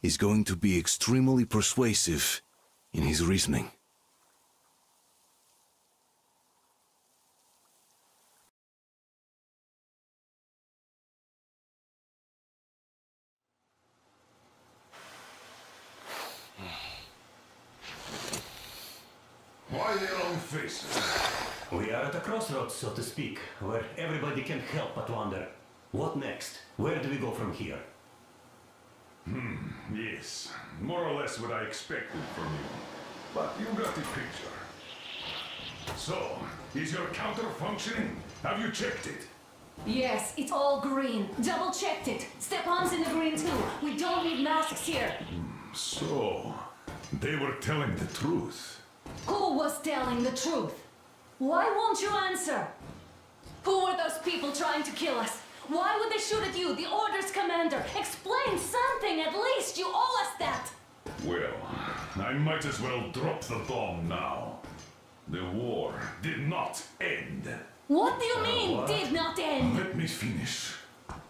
He's going to be extremely persuasive in his reasoning. Why their long faces? We are at a crossroads, so to speak, where everybody can't help but wonder, what next? Where do we go from here? Yes, more or less what I expected from you. But you got the picture. So, is your counter functioning? Have you checked it? Yes, it's all green. Double-checked it. Stepan's in the green too. We don't need masks here. So, they were telling the truth. Who was telling the truth? Why won't you answer? Who were those people trying to kill us? Why would they shoot at you, the Order's commander? Explain something, at least! You owe us that! Well, I might as well drop the bomb now. The war did not end. What do you mean, what? did not end? Let me finish.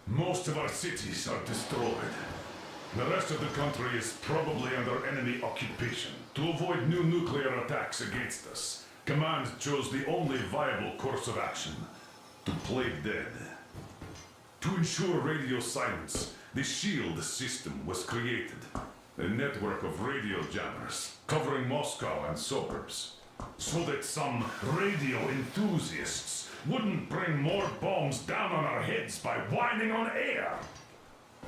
Most of our cities are destroyed. The rest of the country is probably under enemy occupation. To avoid new nuclear attacks against us, Command chose the only viable course of action: to play dead. To ensure radio silence, the SHIELD system was created. A network of radio jammers covering Moscow and suburbs, so that some radio enthusiasts wouldn't bring more bombs down on our heads by whining on air.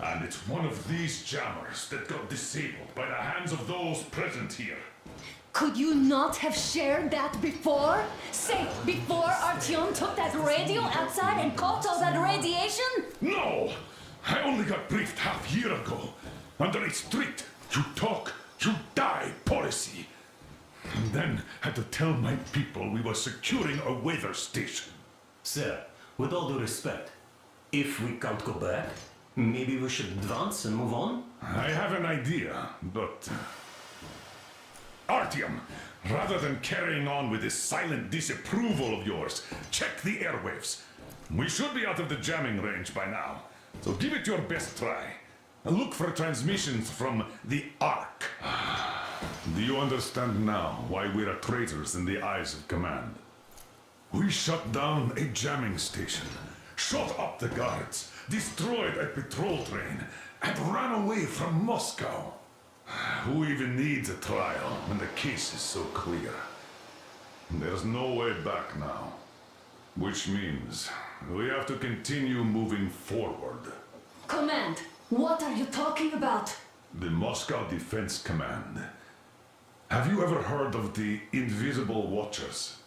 And it's one of these jammers that got disabled by the hands of those present here. Could you not have shared that before? Say, before Artyom took that radio outside and caught all that radiation? No! I only got briefed half year ago, under a strict you talk, you die policy. And then had to tell my people we were securing a weather station. Sir, with all due respect, if we can't go back, maybe we should advance and move on? I have an idea, but... Artyom, rather than carrying on with this silent disapproval of yours, check the airwaves. We should be out of the jamming range by now, so give it your best try. And look for transmissions from the Ark. Do you understand now why we're traitors in the eyes of Command? We shut down a jamming station, shot up the guards, destroyed a patrol train, and ran away from Moscow. Who even needs a trial when the case is so clear? There's no way back now. Which means we have to continue moving forward. Command, what are you talking about? The Moscow Defense Command. Have you ever heard of the Invisible Watchers?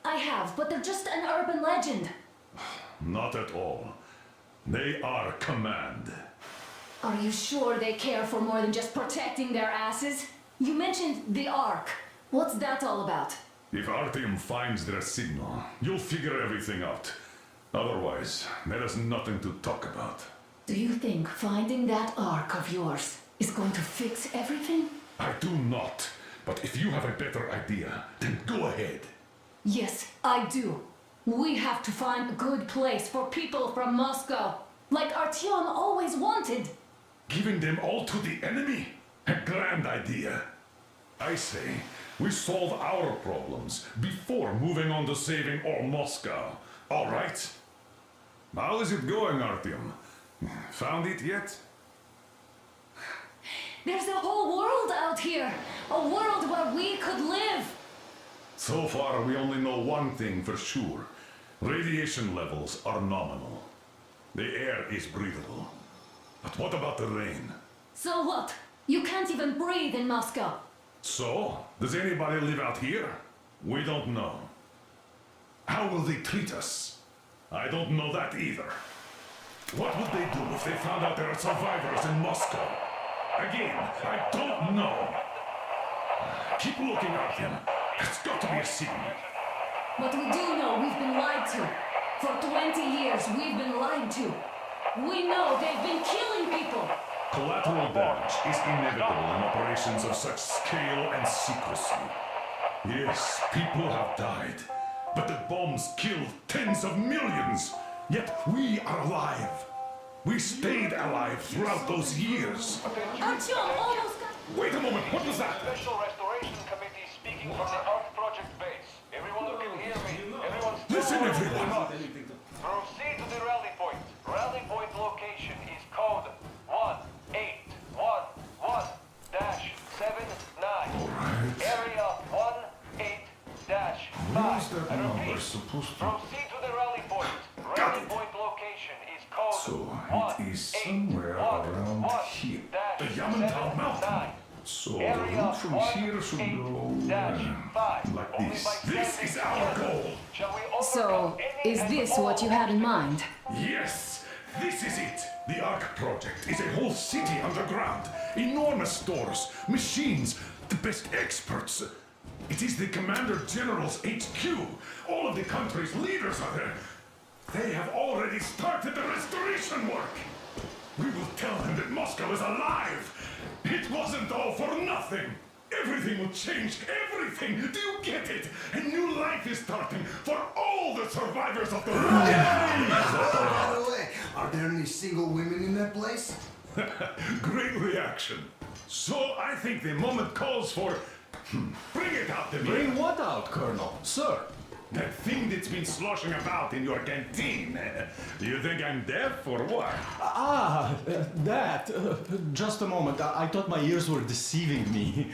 I have, but they're just an urban legend. Not at all. They are Command. Are you sure they care for more than just protecting their asses? You mentioned the Ark. What's that all about? If Artyom finds their signal, you'll figure everything out. Otherwise, there is nothing to talk about. Do you think finding that Ark of yours is going to fix everything? I do not. But if you have a better idea, then go ahead. Yes, I do. We have to find a good place for people from Moscow, like Artyom always wanted. Giving them all to the enemy? A grand idea. I say, we solve our problems before moving on to saving all Moscow. All right? How is it going, Artyom? Found it yet? There's a whole world out here. A world where we could live. So far, we only know one thing for sure. Radiation levels are nominal. The air is breathable. But what about the rain? So what? You can't even breathe in Moscow. So, does anybody live out here? We don't know. How will they treat us? I don't know that either. What would they do if they found out there are survivors in Moscow? Again, I don't know. Keep looking at him. There's got to be a signal. But we do know we've been lied to. For 20 years, we've been lied to. We know they've been killing people. Collateral damage is inevitable in operations of such scale and secrecy. Yes, people have died, but the bombs killed tens of millions. Yet we are alive. We stayed alive throughout those years. Artyom, Wait a moment, what was that? Special Restoration Committee speaking from the Ark Project base. Everyone who can hear me, everyone still Listen, everyone. Proceed to the rally point. Rally point location is code 1811-79. Area 18-5. Where's that I number repeat, supposed to... proceed to the rally point. Got Rally it. point location is code So, it is somewhere around here. The Yamantau Mountain. So, the route from here should go... like this. This is our goal. So, is this what you had in mind? Yes, this is it. The Ark Project is a whole city underground. Enormous stores, machines, the best experts. It is the Commander General's HQ. All of the country's leaders are there. They have already started the restoration work. We will tell them that Moscow is alive. It wasn't all for nothing. Everything will change, everything. Do you get it? A new life is starting for all the survivors of the war. By the way, are there any single women in that place? Great reaction. So I think the moment calls for... Bring it out, Dmitry. Bring what out, Colonel? Sir? That thing that's been sloshing about in your canteen. Do you think I'm deaf or what? That. Just a moment. I thought my ears were deceiving me.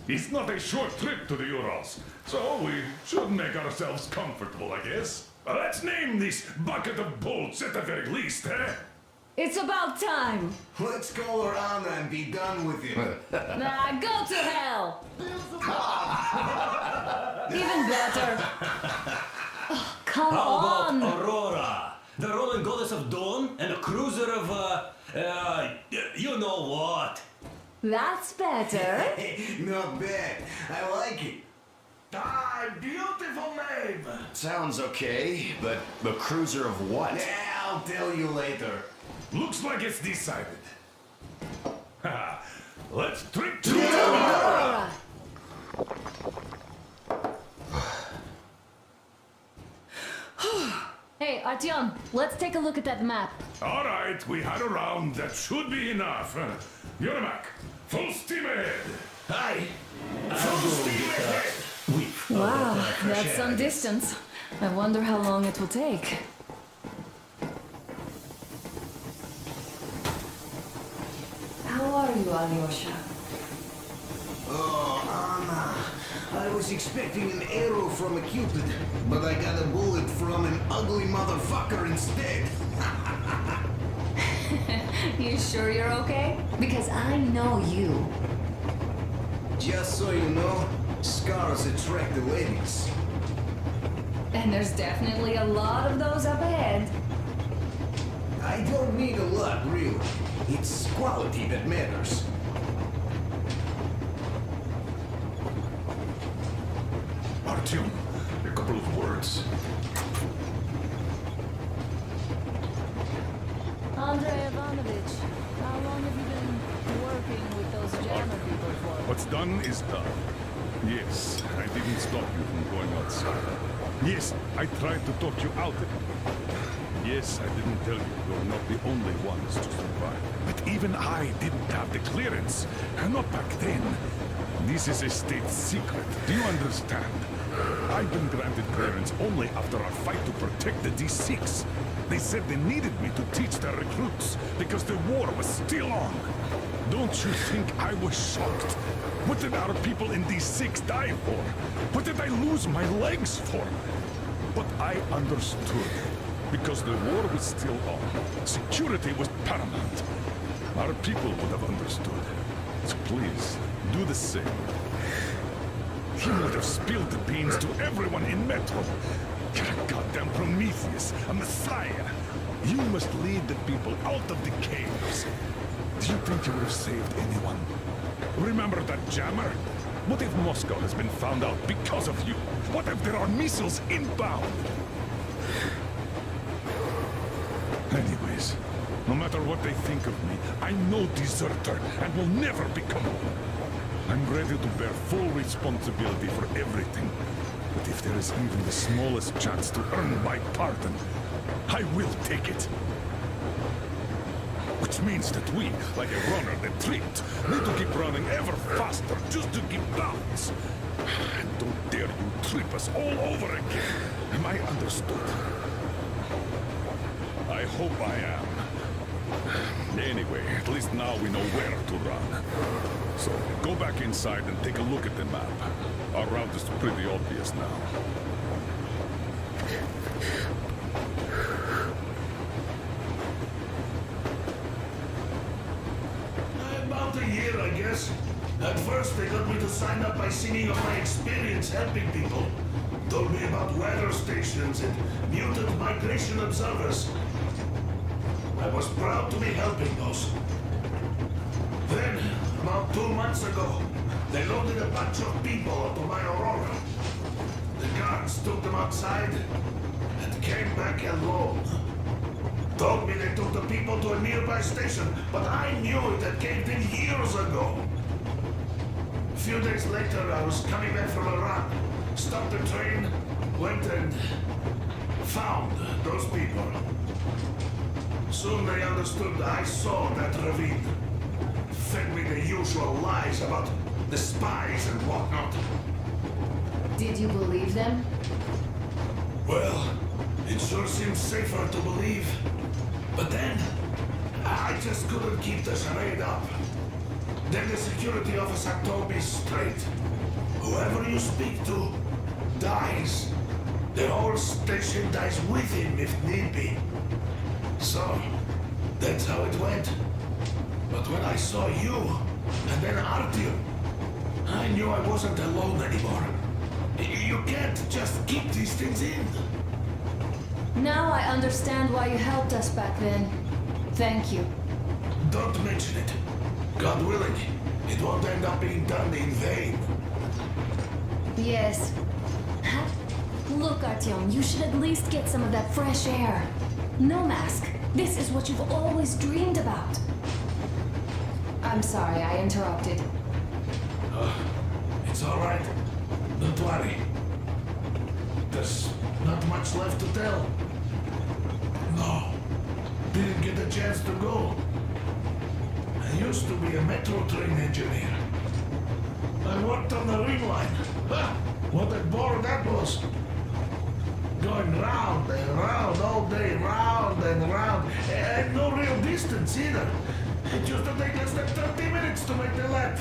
It's not a short trip to the Urals, so we should make ourselves comfortable, I guess. Let's name this bucket of bolts at the very least, eh? It's about time! Let's call her Anna and be done with it. Nah, go to hell! Even better. Oh, come How on! about Aurora? The Roman goddess of dawn and a cruiser of, you know what? That's better. Not bad. I like it. Ah, beautiful name! Sounds okay, but the cruiser of what? Yeah, I'll tell you later. Looks like it's decided. Let's drink to Aurora. Hey, Artyom, let's take a look at that map. All right, we had a round. That should be enough. Yermak, full steam ahead. Hi! Full steam ahead. Wow, that's some distance. I wonder how long it will take. How are you, Alyosha? Oh, Anna. I was expecting an arrow from a Cupid, but I got a bullet from an ugly motherfucker instead. You sure you're okay? Because I know you. Just so you know, scars attract the ladies. And there's definitely a lot of those up ahead. I don't need a lot, really. It's quality that matters. Artyom, a couple of words. Andrei Ivanovich, how long have you been working with those jammer people for? What's done is done. Yes, I didn't stop you from going outside. Yes, I tried to talk you out of it. Yes, I didn't tell you you're not the only ones to survive. But even I didn't have the clearance. And not back then. This is a state secret. Do you understand? I've been granted clearance only after our fight to protect the D6. They said they needed me to teach their recruits because the war was still on. Don't you think I was shocked? What did our people in D6 die for? What did I lose my legs for? But I understood. Because the war was still on. Security was paramount. Our people would have understood. So please, do the same. He would have spilled the beans to everyone in Metro. You're a goddamn Prometheus, a messiah. You must lead the people out of the caves. Do you think you would have saved anyone? Remember that jammer? What if Moscow has been found out because of you? What if there are missiles inbound? Anyways, no matter what they think of me, I'm no deserter and will never become one. I'm ready to bear full responsibility for everything. But if there is even the smallest chance to earn my pardon, I will take it. Which means that we, like a runner that tripped, need to keep running ever faster just to keep balance. And don't dare you trip us all over again. Am I understood? I hope I am. Anyway, at least now we know where to run. So, go back inside and take a look at the map. Our route is pretty obvious now. About a year, I guess. At first, they got me to sign up by singing of my experience helping people. Told me about weather stations and mutant migration observers. I was proud to be helping those. Then, about 2 months ago, they loaded a bunch of people onto my Aurora. The guards took them outside and came back alone. Told me they took the people to a nearby station, but I knew it had caved in years ago. A few days later, I was coming back from a run, stopped the train, went and found those people. Soon they understood I saw that ravine. Fed me the usual lies about the spies and whatnot. Did you believe them? Well, it sure seems safer to believe. But then, I just couldn't keep the charade up. Then the security officer told me straight. Whoever you speak to dies. The whole station dies with him if need be. So, that's how it went. But when I saw you, and then Artyom, I knew I wasn't alone anymore. You can't just keep these things in. Now I understand why you helped us back then. Thank you. Don't mention it. God willing, it won't end up being done in vain. Yes. Look, Artyom, you should at least get some of that fresh air. No mask. This is what you've always dreamed about. I'm sorry I interrupted. It's all right. Don't worry. There's not much left to tell. No. Didn't get a chance to go. I used to be a metro train engineer. I worked on the ring line. What a bore that was. Going round and round all day, round and round. And no real distance either. It used to take less than 30 minutes to make the lap.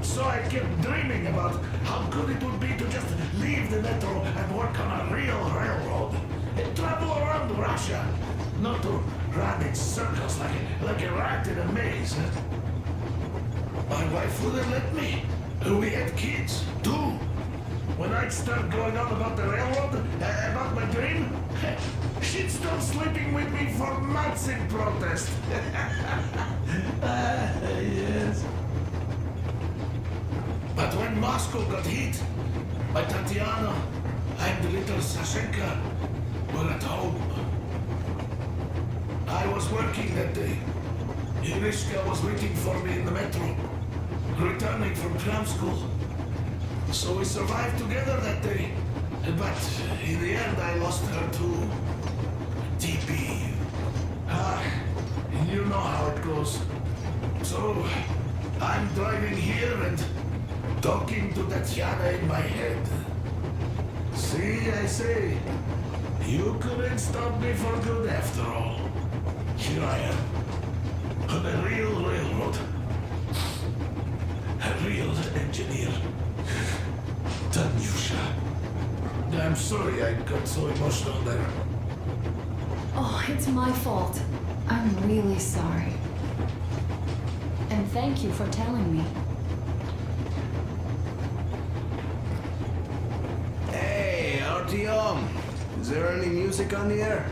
So I kept dreaming about how good it would be to just leave the metro and work on a real railroad. And travel around Russia. Not to run in circles like a rat in a maze. My wife wouldn't let me. We had kids, too. When I'd start going on about the railroad, about my dream, she'd stop sleeping with me for months in protest. Yes. But when Moscow got hit, my Tatiana and the little Sashenka were at home. I was working that day. Irishka was waiting for me in the metro, returning from cram school. So we survived together that day. But in the end, I lost her to TB. You know how it goes. So I'm driving here and talking to Tatiana in my head. See, I say, you couldn't stop me for good after all. Here I am, on a real railroad. A real engineer. Tanyusha. I'm sorry I got so emotional there. Oh, it's my fault. I'm really sorry. And thank you for telling me. Hey, Artyom! Is there any music on the air?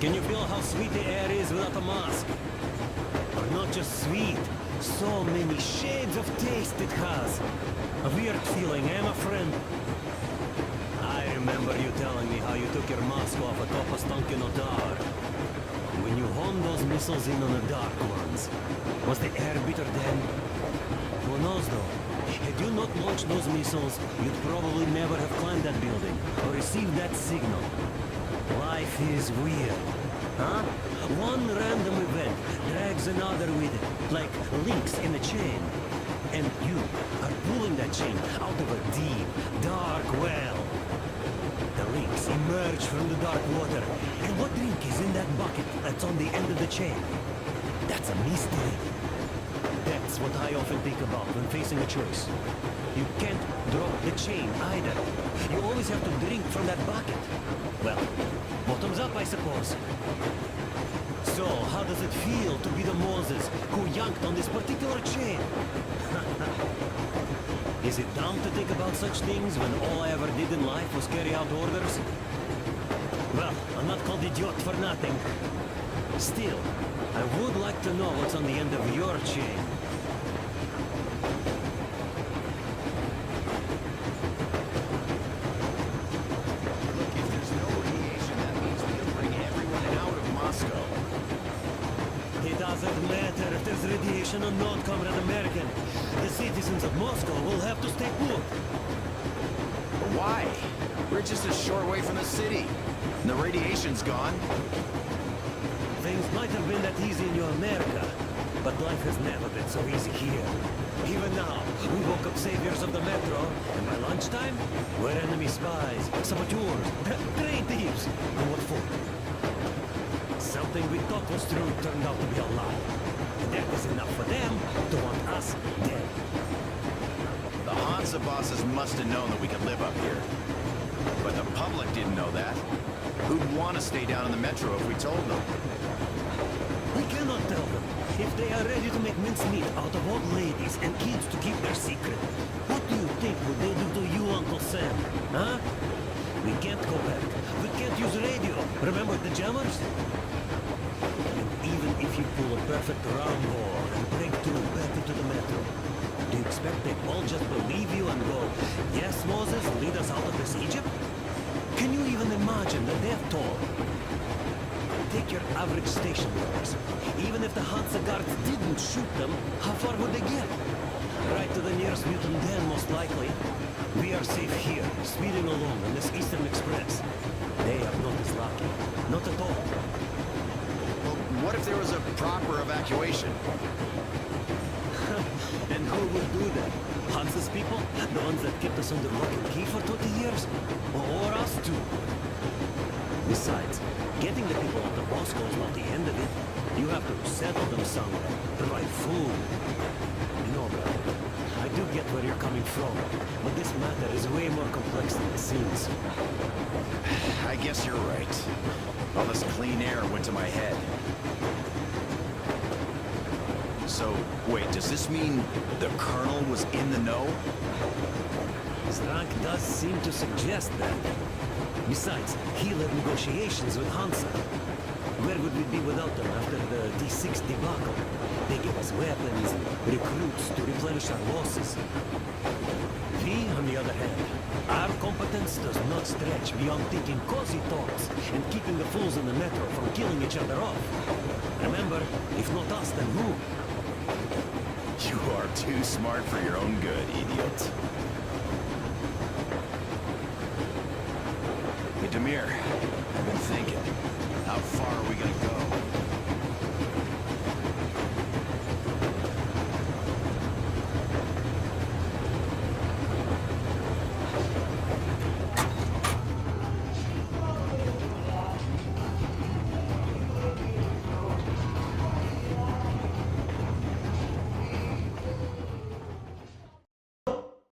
Can you feel how sweet the air is without a mask? Or not just sweet, so many shades of taste it has. A weird feeling, eh, my friend? I remember you telling me how you took your mask off atop a stunken Odar. When you honed those missiles in on the dark ones, was the air bitter then? Who knows though? Had you not launched those missiles, you'd probably never have climbed that building or received that signal. Life is weird, huh? One random event drags another with it, like links in a chain. And you are pulling that chain out of a deep, dark well. The links emerge from the dark water, and what drink is in that bucket that's on the end of the chain? That's a mystery. That's what I often think about when facing a choice. You can't drop the chain either. You always have to drink from that bucket. Well, bottoms up, I suppose. So, how does it feel to be the Moses who yanked on this particular chain? Is it dumb to think about such things when all I ever did in life was carry out orders? Well, I'm not called idiot for nothing. Still, I would like to know what's on the end of your chain. Look, if there's no radiation, that means we can bring everyone out of Moscow. It doesn't matter if there's radiation or not, Comrade American. The citizens of Moscow will have to stay put. But why? We're just a short way from the city. And the radiation's gone. Things might have been that easy in your America, but life has never been so easy here. Even now, we woke up saviors of the metro, and by lunchtime, we're enemy spies, saboteurs, train thieves. And what for? Something we thought was true turned out to be a lie. And that is enough for them to want us dead. The Hansa bosses must have known that we could live up here. But the public didn't know that. Who'd want to stay down in the metro if we told them? We cannot tell them. If they are ready to make mincemeat out of old ladies and kids to keep their secret, what do you think would they do to you, Uncle Sam? Huh? We can't go back. We can't use radio. Remember the jammers? And even if you pull a perfect round ball and break through back into the metro, do you expect they all just believe you and go, yes, Moses, lead us out of this Egypt? Can you even imagine the death toll? Take your average station workers. Even if the Hansa guards didn't shoot them, how far would they get? Right to the nearest mutant den, most likely. We are safe here, speeding along on this Eastern Express. They are not as lucky. Not at all. Well, what if there was a proper evacuation? And who would do that? Hansa's people? The ones that kept us under lock and key for 20 years? Or us too? Besides, getting the people out of Moscow is not the end of it. You have to settle them somewhere, provide food. You know, brother, I do get where you're coming from, but this matter is way more complex than it seems. I guess you're right. All this clean air went to my head. So, wait, does this mean the Colonel was in the know? His rank does seem to suggest that. Besides, he led negotiations with Hansa. Where would we be without them after the D6 debacle? They gave us weapons and recruits to replenish our losses. We, on the other hand, our competence does not stretch beyond thinking cozy thoughts and keeping the fools in the metro from killing each other off. Remember, if not us, then who? You are too smart for your own good, idiot. Hey, Demir, I've been thinking.